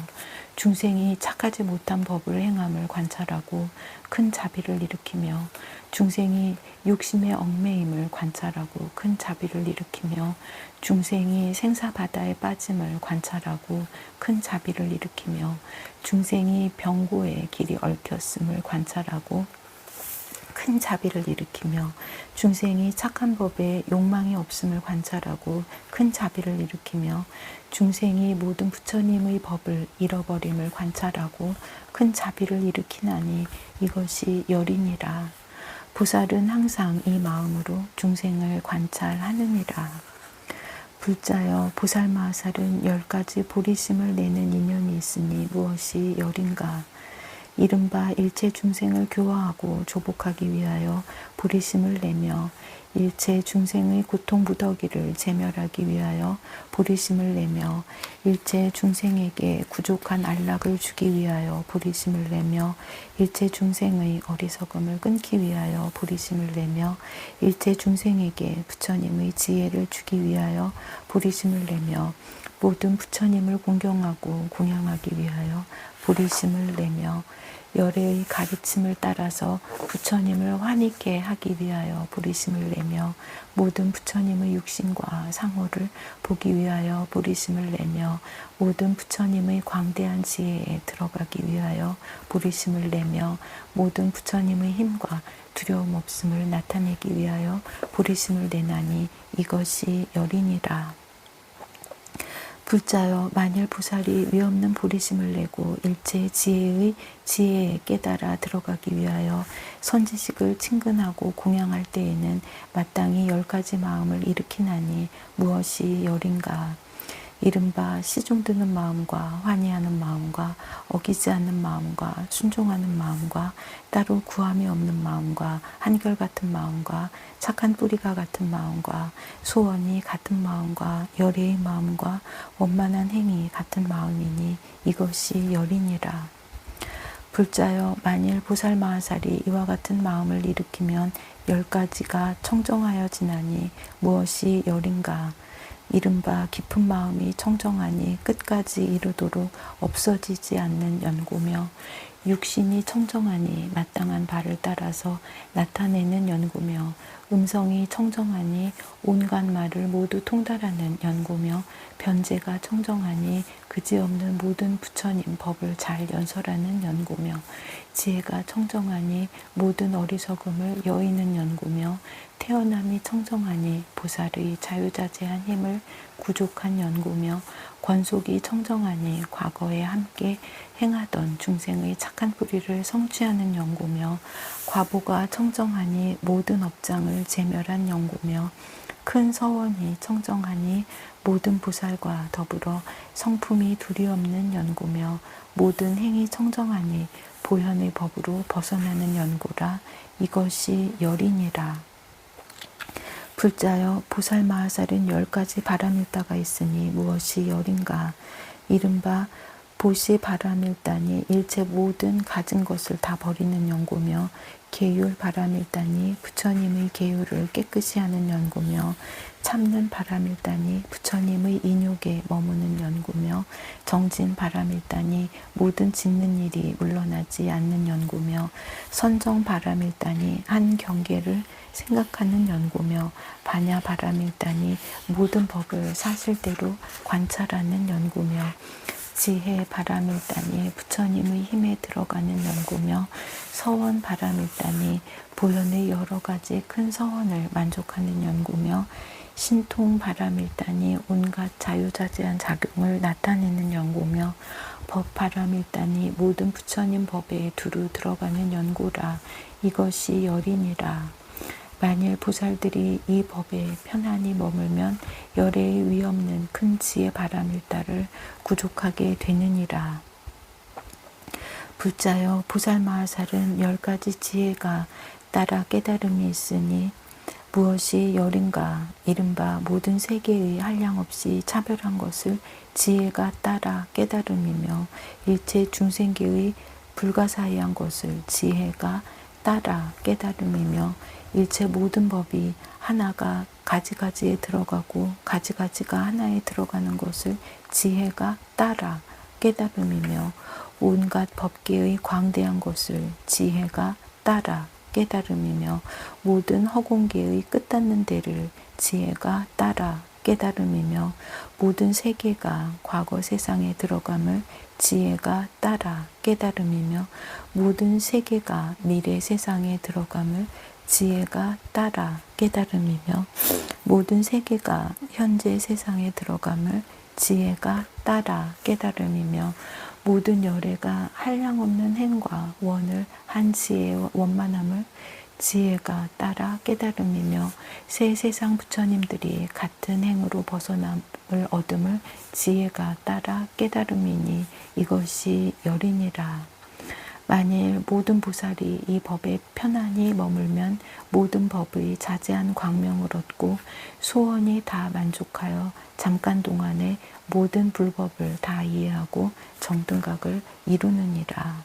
중생이 착하지 못한 법을 행함을 관찰하고 큰 자비를 일으키며 중생이 욕심의 얽매임을 관찰하고 큰 자비를 일으키며 중생이 생사바다에 빠짐을 관찰하고 큰 자비를 일으키며 중생이 병고에 길이 얽혔음을 관찰하고 큰 자비를 일으키며 중생이 착한 법에 욕망이 없음을 관찰하고 큰 자비를 일으키며 중생이 모든 부처님의 법을 잃어버림을 관찰하고 큰 자비를 일으키나니 이것이 열이니라. 보살은 항상 이 마음으로 중생을 관찰하느니라. 불자여 보살마하살은 10가지 보리심을 내는 인연이 있으니 무엇이 열인가. 이른바 일체 중생을 교화하고 조복하기 위하여 보리심을 내며 일체 중생의 고통 무더기를 제멸하기 위하여 보리심을 내며 일체 중생에게 부족한 안락을 주기 위하여 보리심을 내며 일체 중생의 어리석음을 끊기 위하여 보리심을 내며 일체 중생에게 부처님의 지혜를 주기 위하여 보리심을 내며 모든 부처님을 공경하고 공양하기 위하여 보리심을 내며 열애의 가르침을 따라서 부처님을 환희케 하기 위하여 보리심을 내며 모든 부처님의 육신과 상호를 보기 위하여 보리심을 내며 모든 부처님의 광대한 지혜에 들어가기 위하여 보리심을 내며 모든 부처님의 힘과 두려움 없음을 나타내기 위하여 보리심을 내나니 이것이 열이니라. 불자여 만일 보살이 위없는 보리심을 내고 일체 지혜의 지혜에 깨달아 들어가기 위하여 선지식을 친근하고 공양할 때에는 마땅히 10가지 마음을 일으키나니 무엇이 열인가. 이른바 시중드는 마음과 환희하는 마음과 어기지 않는 마음과 순종하는 마음과 따로 구함이 없는 마음과 한결같은 마음과 착한 뿌리가 같은 마음과 소원이 같은 마음과 열애의 마음과 원만한 행위 같은 마음이니 이것이 열이니라. 불자여 만일 보살마하살이 이와 같은 마음을 일으키면 10가지가 청정하여 지나니 무엇이 열인가. 이른바 깊은 마음이 청정하니 끝까지 이르도록 없어지지 않는 연고며 육신이 청정하니 마땅한 바를 따라서 나타내는 연고며 음성이 청정하니 온갖 말을 모두 통달하는 연고며 변제가 청정하니 그지없는 모든 부처님 법을 잘 연설하는 연고며 지혜가 청정하니 모든 어리석음을 여의는 연고며 태어남이 청정하니 보살의 자유자재한 힘을 구족한 연고며 권속이 청정하니 과거에 함께 행하던 중생의 착한 뿌리를 성취하는 연고며 과보가 청정하니 모든 업장을 제멸한 연고며 큰 서원이 청정하니 모든 보살과 더불어 성품이 두리없는 연고며 모든 행이 청정하니 보현의 법으로 벗어나는 연고라. 이것이 열이니라. 불자여 보살마하살은 10가지 바람일다가 있으니 무엇이 열인가. 이른바 보시 바람일다니 일체 모든 가진 것을 다 버리는 연고며 계율 바람일다니 부처님의 계율을 깨끗이 하는 연고며 참는 바람일다니 부처님의 인욕에 머무는 연고며 정진 바람일다니 모든 짓는 일이 물러나지 않는 연고며 선정 바람일다니 한 경계를 생각하는 연고며 반야 바람일다니 모든 법을 사실대로 관찰하는 연고며 지혜 바람일다니 부처님의 힘에 들어가는 연고며 서원 바람일다니 보현의 여러 가지 큰 서원을 만족하는 연고며 신통 바람일다니 온갖 자유자재한 작용을 나타내는 연고며 법 바람일단이 모든 부처님 법에 두루 들어가는 연고라. 이것이 열이니라. 만일 보살들이 이 법에 편안히 머물면 열의 위없는 큰 지혜 바람일다를 구족하게 되느니라. 불자여 보살마하살은 10가지 지혜가 따라 깨달음이 있으니 무엇이 열인가? 이른바 모든 세계의 한량없이 차별한 것을 지혜가 따라 깨달음이며 일체 중생계의 불가사의한 것을 지혜가 따라 깨달음이며 일체 모든 법이 하나가 가지가지에 들어가고 가지가지가 하나에 들어가는 것을 지혜가 따라 깨달음이며 온갖 법계의 광대한 것을 지혜가 따라 깨달음이며 모든 허공계의 끝닿는 데를 지혜가 따라 깨달음이며 모든 세계가 과거 세상에 들어감을 지혜가 따라 깨달음이며 모든 세계가 미래 세상에 들어감을 지혜가 따라 깨달음이며 모든 세계가 현재 세상에 들어감을 지혜가 따라 깨달음이며 모든 열애가 한량없는 행과 원을 한 지혜의 원만함을 지혜가 따라 깨달음이며 새 세상 부처님들이 같은 행으로 벗어남을 얻음을 지혜가 따라 깨달음이니 이것이 열이니라. 만일 모든 보살이 이 법에 편안히 머물면 모든 법의 자제한 광명을 얻고 소원이 다 만족하여 잠깐 동안에 모든 불법을 다 이해하고 정등각을 이루느니라.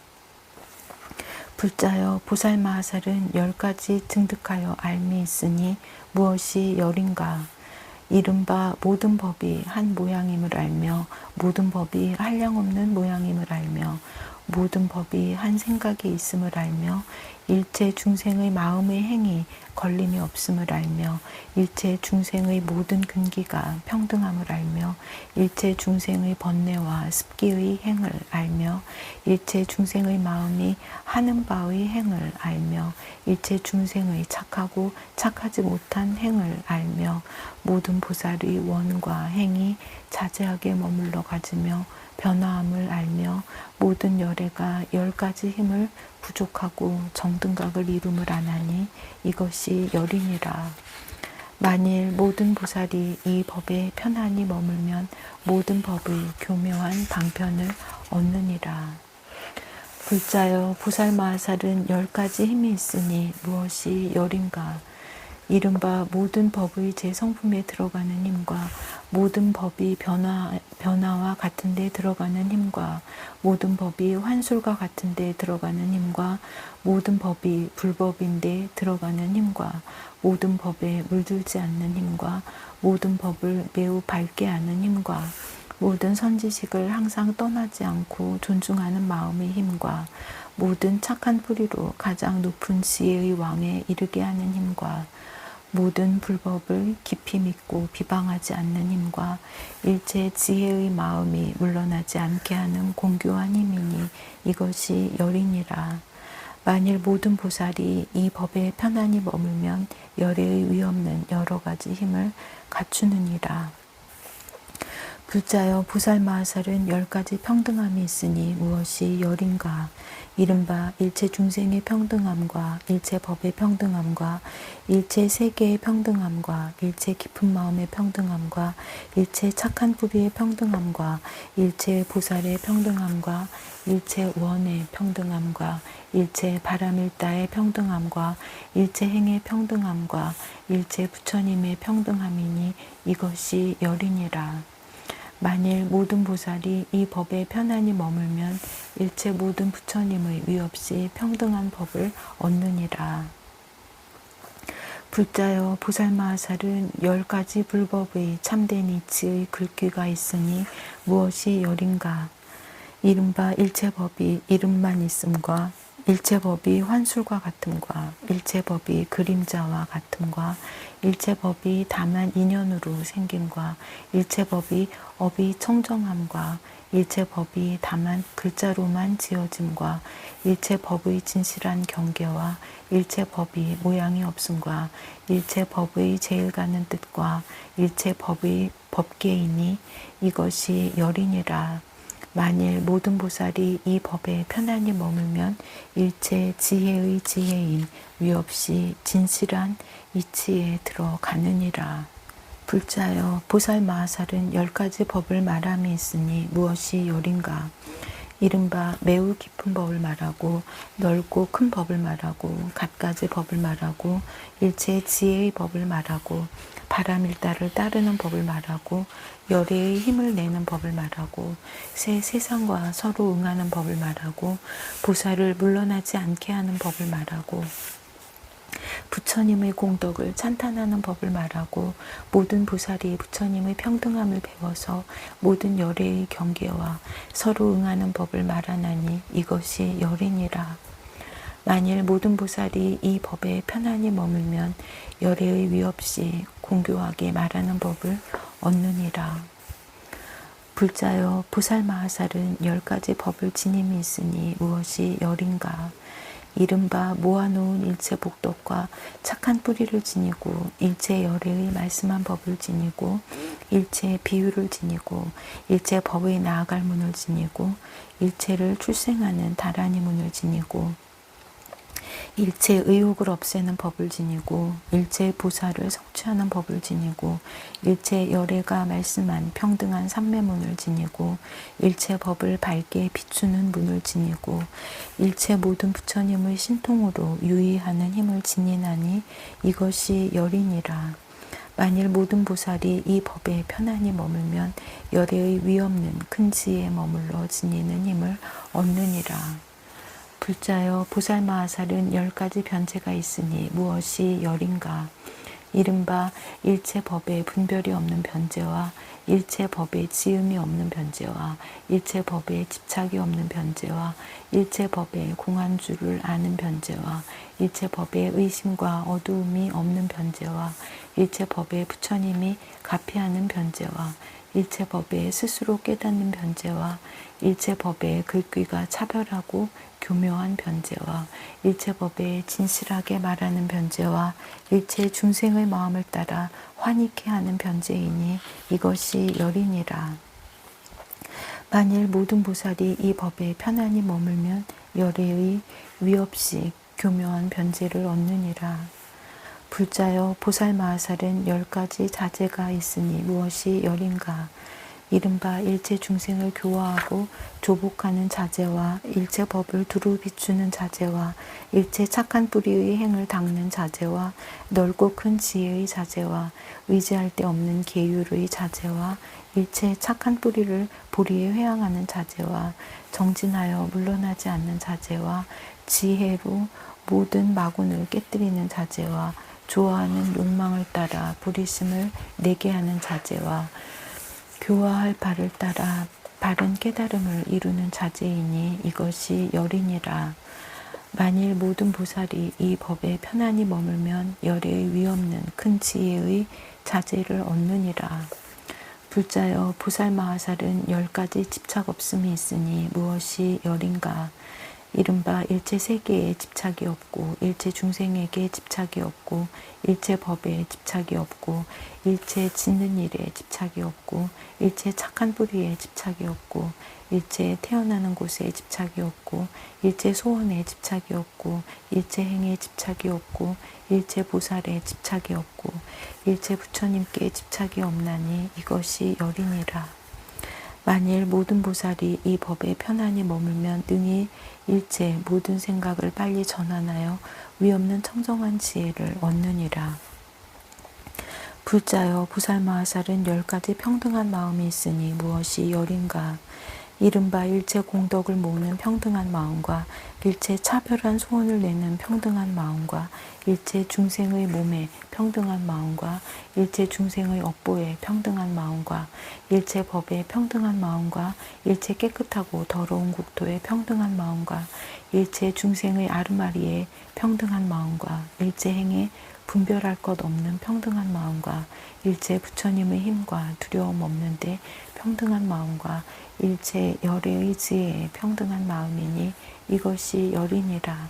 불자여 보살마하살은 10가지 증득하여 알미 있으니 무엇이 열인가? 이른바 모든 법이 한 모양임을 알며 모든 법이 한량없는 모양임을 알며 모든 법이 한 생각이 있음을 알며 일체 중생의 마음의 행이 걸림이 없음을 알며 일체 중생의 모든 근기가 평등함을 알며 일체 중생의 번뇌와 습기의 행을 알며 일체 중생의 마음이 하는 바의 행을 알며 일체 중생의 착하고 착하지 못한 행을 알며 모든 보살의 원과 행이 자제하게 머물러 가지며 변화함을 알며 모든 열애가 10가지 힘을 부족하고 정등각을 이룸을 안하니 이것이 열이니라. 만일 모든 보살이 이 법에 편안히 머물면 모든 법의 교묘한 방편을 얻느니라. 불자여 보살마하살은 10가지 힘이 있으니 무엇이 열인가? 이른바 모든 법의 제성품에 들어가는 힘과 모든 법이 변화와 같은 데 들어가는 힘과 모든 법이 환술과 같은 데 들어가는 힘과 모든 법이 불법인데 들어가는 힘과 모든 법에 물들지 않는 힘과 모든 법을 매우 밝게 하는 힘과 모든 선지식을 항상 떠나지 않고 존중하는 마음의 힘과 모든 착한 뿌리로 가장 높은 지혜의 왕에 이르게 하는 힘과 모든 불법을 깊이 믿고 비방하지 않는 힘과 일체 지혜의 마음이 물러나지 않게 하는 공교한 힘이니 이것이 열이니라. 만일 모든 보살이 이 법에 편안히 머물면 열애의 위없는 여러 가지 힘을 갖추느니라. 불자여 보살마하살은 10가지 평등함이 있으니 무엇이 열인가? 이른바 일체 중생의 평등함과 일체 법의 평등함과 일체 세계의 평등함과 일체 깊은 마음의 평등함과 일체 착한 뿌리의 평등함과 일체 보살의 평등함과 일체 원의 평등함과 일체 바람일다의 평등함과 일체 행의 평등함과 일체 부처님의 평등함이니 이것이 열이니라. 만일 모든 보살이 이 법에 편안히 머물면 일체 모든 부처님의 위없이 평등한 법을 얻느니라. 불자여 보살마하살은 10가지 불법의 참된 이치의 글귀가 있으니 무엇이 열인가? 이른바 일체 법이 이름만 있음과 일체 법이 환술과 같음과 일체 법이 그림자와 같음과 일체 법이 다만 인연으로 생김과 일체 법이 업이 청정함과 일체 법이 다만 글자로만 지어짐과 일체 법의 진실한 경계와 일체 법이 모양이 없음과 일체 법의 제일 가는 뜻과 일체 법의 법계이니 이것이 열이니라. 만일 모든 보살이 이 법에 편안히 머물면 일체 지혜의 지혜인 위없이 진실한 이치에 들어가느니라. 불자여 보살 마하살은 10가지 법을 말함이 있으니 무엇이 열인가. 이른바 매우 깊은 법을 말하고 넓고 큰 법을 말하고 갖가지 법을 말하고 일체 지혜의 법을 말하고 바람일다를 따르는 법을 말하고 열애의 힘을 내는 법을 말하고 새 세상과 서로 응하는 법을 말하고 보살을 물러나지 않게 하는 법을 말하고 부처님의 공덕을 찬탄하는 법을 말하고 모든 보살이 부처님의 평등함을 배워서 모든 열애의 경계와 서로 응하는 법을 말하나니 이것이 열이니라. 만일 모든 보살이 이 법에 편안히 머물면 열애의 위 없이 공교하게 말하는 법을 얻느니라. 불자여 보살 마하살은 10가지 법을 지님이 있으니 무엇이 열인가. 이른바 모아놓은 일체 복덕과 착한 뿌리를 지니고 일체 열애의 말씀한 법을 지니고 일체 비유를 지니고 일체 법의 나아갈 문을 지니고 일체를 출생하는 다라니 문을 지니고 일체 의욕을 없애는 법을 지니고 일체 보살을 성취하는 법을 지니고 일체 열애가 말씀한 평등한 삼매문을 지니고 일체 법을 밝게 비추는 문을 지니고 일체 모든 부처님의 신통으로 유의하는 힘을 지니나니 이것이 열이니라. 만일 모든 보살이 이 법에 편안히 머물면 열애의 위없는 큰 지혜에 머물러 지니는 힘을 얻느니라. 불자여 보살 마하살은 10가지 변체가 있으니 무엇이 열인가. 이른바 일체 법에 분별이 없는 변제와 일체 법에 지음이 없는 변제와 일체 법에 집착이 없는 변제와 일체 법에 공한 줄을 아는 변제와 일체 법에 의심과 어두움이 없는 변제와 일체 법에 부처님이 가피하는 변제와 일체 법에 스스로 깨닫는 변제와 일체 법에 글귀가 차별하고 교묘한 변제와 일체 법에 진실하게 말하는 변제와 일체 중생의 마음을 따라 환희케 하는 변제이니 이것이 열이니라. 만일 모든 보살이 이 법에 편안히 머물면 열애의 위 없이 교묘한 변제를 얻느니라. 불자여 보살 마하살은 10가지 자제가 있으니 무엇이 열인가. 이른바 일체 중생을 교화하고 조복하는 자제와 일체 법을 두루 비추는 자제와 일체 착한 뿌리의 행을 닦는 자제와 넓고 큰 지혜의 자제와 의지할 데 없는 계율의 자제와 일체 착한 뿌리를 보리에 회항하는 자제와 정진하여 물러나지 않는 자제와 지혜로 모든 마군을 깨뜨리는 자제와 좋아하는 욕망을 따라 불의심을 내게 하는 자제와 교화할 바를 따라 바른 깨달음을 이루는 자제이니 이것이 열이니라. 만일 모든 보살이 이 법에 편안히 머물면 열애의 위없는 큰 지혜의 자제를 얻느니라. 불자여 보살 마하살은 10가지 집착 없음이 있으니 무엇이 열인가. 이른바 일체 세계에 집착이 없고 일체 중생에게 집착이 없고 일체 법에 집착이 없고 일체 짓는 일에 집착이 없고 일체 착한 뿌리에 집착이 없고 일체 태어나는 곳에 집착이 없고 일체 소원에 집착이 없고 일체 행에 집착이 없고 일체 보살에 집착이 없고 일체 부처님께 집착이 없나니 이것이 열이니라. 만일 모든 보살이 이 법에 편안히 머물면 능히 일체 모든 생각을 빨리 전환하여 위없는 청정한 지혜를 얻느니라. 불자여 보살 마하살은 10가지 평등한 마음이 있으니 무엇이 열인가. 이른바 일체 공덕을 모으는 평등한 마음과 일체 차별한 소원을 내는 평등한 마음과 일체 중생의 몸에 평등한 마음과 일체 중생의 업보에 평등한 마음과 일체 법에 평등한 마음과 일체 깨끗하고 더러운 국토에 평등한 마음과 일체 중생의 아르마리에 평등한 마음과 일체 행에 분별할 것 없는 평등한 마음과 일체 부처님의 힘과 두려움 없는데 평등한 마음과 일체 열애의 지혜에 평등한 마음이니 이것이 열이니라.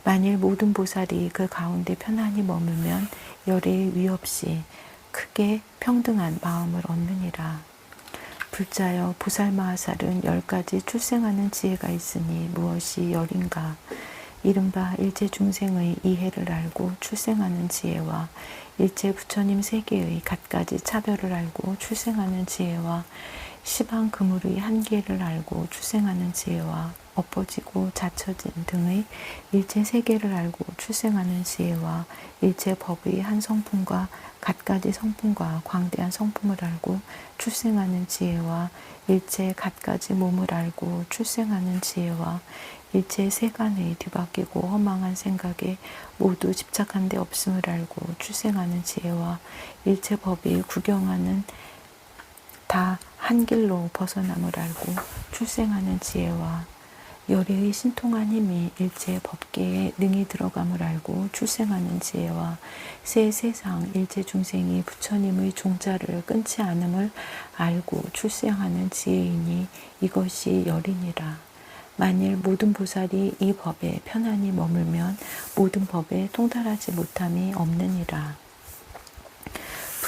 만일 모든 보살이 그 가운데 편안히 머물면 열애의 위 없이 크게 평등한 마음을 얻느니라. 불자여 보살마하살은 10가지 출생하는 지혜가 있으니 무엇이 열인가. 이른바 일체 중생의 이해를 알고 출생하는 지혜와 일체 부처님 세계의 갖가지 차별을 알고 출생하는 지혜와 시방 그물의 한계를 알고 출생하는 지혜와 엎어지고 닫혀진 등의 일체 세계를 알고 출생하는 지혜와 일체 법의 한 성품과 갖가지 성품과 광대한 성품을 알고 출생하는 지혜와 일체 갖가지 몸을 알고 출생하는 지혜와 일체 세간의 뒤바뀌고 허망한 생각에 모두 집착한 데 없음을 알고 출생하는 지혜와 일체 법이 구경하는 다 한 길로 벗어남을 알고 출생하는 지혜와 열애의 신통한 힘이 일체 법계에 능히 들어감을 알고 출생하는 지혜와 새 세상 일체 중생이 부처님의 종자를 끊지 않음을 알고 출생하는 지혜이니 이것이 열이니라. 만일 모든 보살이 이 법에 편안히 머물면 모든 법에 통달하지 못함이 없느니라.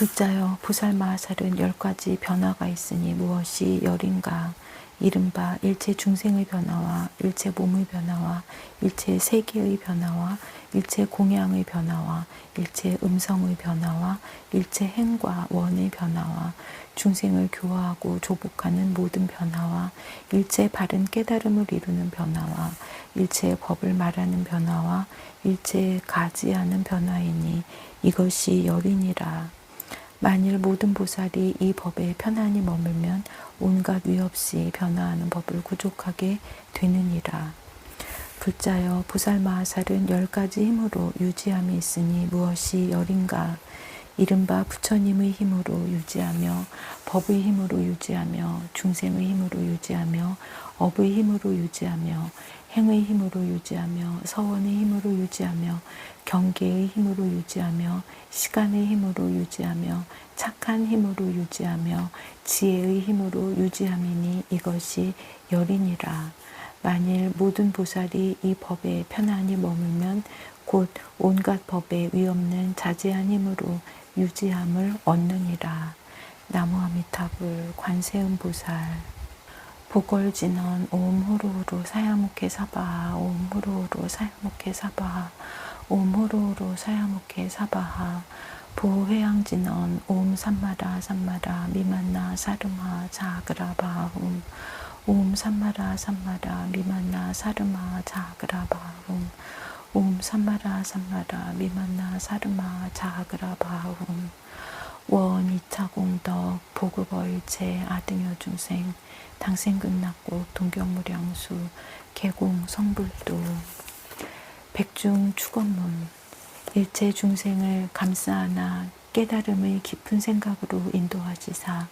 불자여 보살마하살은 10가지 변화가 있으니 무엇이 열인가. 이른바 일체 중생의 변화와 일체 몸의 변화와 일체 세계의 변화와 일체 공양의 변화와 일체 음성의 변화와 일체 행과 원의 변화와 중생을 교화하고 조복하는 모든 변화와 일체 바른 깨달음을 이루는 변화와 일체 법을 말하는 변화와 일체 가지하는 변화이니 이것이 열이니라. 만일 모든 보살이 이 법에 편안히 머물면 온갖 위 없이 변화하는 법을 구족하게 되느니라. 불자여 보살마하살은 10가지 힘으로 유지함이 있으니 무엇이 열인가. 이른바 부처님의 힘으로 유지하며 법의 힘으로 유지하며 중생의 힘으로 유지하며 업의 힘으로 유지하며 행의 힘으로 유지하며 서원의 힘으로 유지하며 경계의 힘으로 유지하며 시간의 힘으로 유지하며 착한 힘으로 유지하며 지혜의 힘으로 유지함이니 이것이 열이니라. 만일 모든 보살이 이 법에 편안히 머물면 곧 온갖 법에 위없는 자제한 힘으로 유지함을 얻느니라. 나무 아미타불 관세음보살. 보궐진언 옴 호로호로 사야묵해 사바하 옴 호로호로 사야묵해 사바하 옴 호로호로 사야묵해 사바하. 보회양진언 옴 삼마라 삼마라 미만나 사르마 자그라바훔 옴 삼마라 삼마라 미만나 사르마 자그라바훔 옴 삼마라 삼마라 미만나 사르마 자그라바훔. 원 2차 공덕 보급어일체 아등여 중생 당생근낙국 동경무량수 개공 성불도. 백중 축원문. 일체 중생을 감싸안아 깨달음의 깊은 생각으로 인도하시사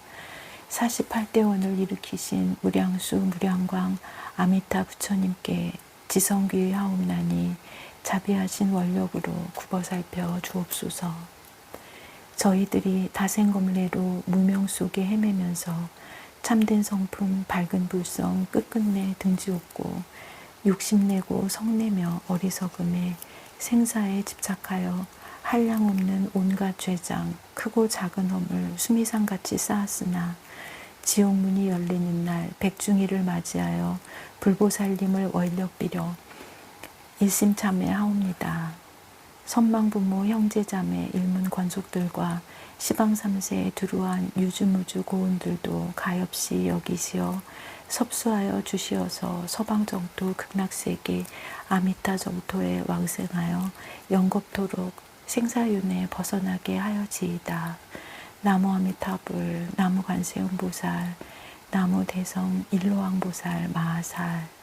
48대원을 일으키신 무량수 무량광 아미타 부처님께 지성귀의 하옵나니 자비하신 원력으로 굽어살펴 주옵소서. 저희들이 다생검례로 무명 속에 헤매면서 참된 성품 밝은 불성 끝끝내 등지옵고 욕심내고 성내며 어리석음에 생사에 집착하여 한량없는 온갖 죄장 크고 작은 허물 수미산같이 쌓았으나 지옥문이 열리는 날 백중일을 맞이하여 불보살님을 원력비려 일심참회하옵니다. 선망부모 형제자매 일문 권속들과 시방삼세에 두루한 유주무주 고운들도 가엾이 여기시어 섭수하여 주시어서 서방정토 극락세계 아미타 정토에 왕생하여 영겁토록 생사윤회 벗어나게 하여지이다. 나무 아미타불, 나무 관세음보살, 나무 대성 일로왕보살 마하살.